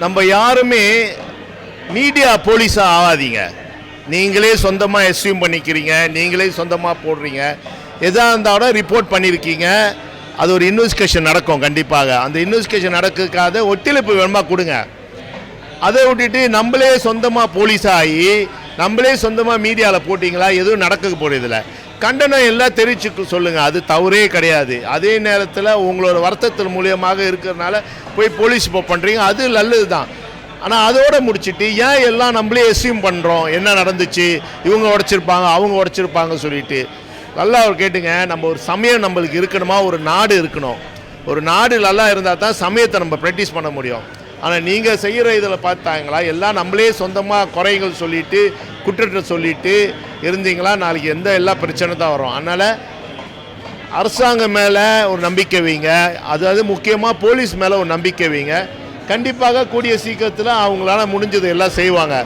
நம்ம யாருமே மீடியா போலீஸாக ஆகாதீங்க. நீங்களே சொந்தமாக எஸ்யூம் பண்ணிக்கிறீங்க, நீங்களே சொந்தமாக போடுறீங்க. எதாக இருந்தாலும் ரிப்போர்ட் பண்ணியிருக்கீங்க, அது ஒரு இன்வெஸ்டிகேஷன் நடக்கும். கண்டிப்பாக அந்த இன்வெஸ்டிகேஷன் நடக்கிறதுக்காக ஒத்துழைப்பு வேணுமா கொடுங்க. அதை விட்டுட்டு நம்மளே சொந்தமாக போலீஸ் ஆகி நம்மளே சொந்தமாக மீடியாவில் போட்டிங்களா, எதுவும் நடக்க போகிறதில்ல. கண்டனம் எல்லாம் தெரிவிச்சு சொல்லுங்கள், அது தவறே கிடையாது. அதே நேரத்தில் உங்களோட வருத்தத்தின் மூலியமாக இருக்கிறதுனால போய் போலீஸ் இப்போ பண்ணுறீங்க, அது நல்லது தான். ஆனால் அதோடு முடிச்சுட்டு ஏன் எல்லாம் நம்மளே எஸ்யூம் பண்ணுறோம், என்ன நடந்துச்சு, இவங்க உடைச்சிருப்பாங்க அவங்க உடைச்சிருப்பாங்க சொல்லிட்டு. நல்லா அவர் கேட்டுங்க, நம்ம ஒரு சமயம் நம்மளுக்கு இருக்கணுமா, ஒரு நாடு இருக்கணும். ஒரு நாடு நல்லா இருந்தால் தான் சமயத்தை நம்ம ப்ராக்டிஸ் பண்ண முடியும். ஆனால் நீங்கள் செய்கிற இதில் பார்த்தாங்களா, எல்லாம் நம்மளே சொந்தமாக குறைகள் சொல்லிவிட்டு குற்றத்தை சொல்லிவிட்டு இருந்தீங்களா, நாளைக்கு எல்லா பிரச்சனை தான் வரும். அதனால் அரசாங்கம் மேலே ஒரு நம்பிக்கை வைங்க, அதாவது முக்கியமாக போலீஸ் மேலே ஒரு நம்பிக்கை வைங்க. கண்டிப்பாக கூடிய சீக்கிரத்தில் அவங்களால முடிஞ்சது எல்லாம் செய்வாங்க.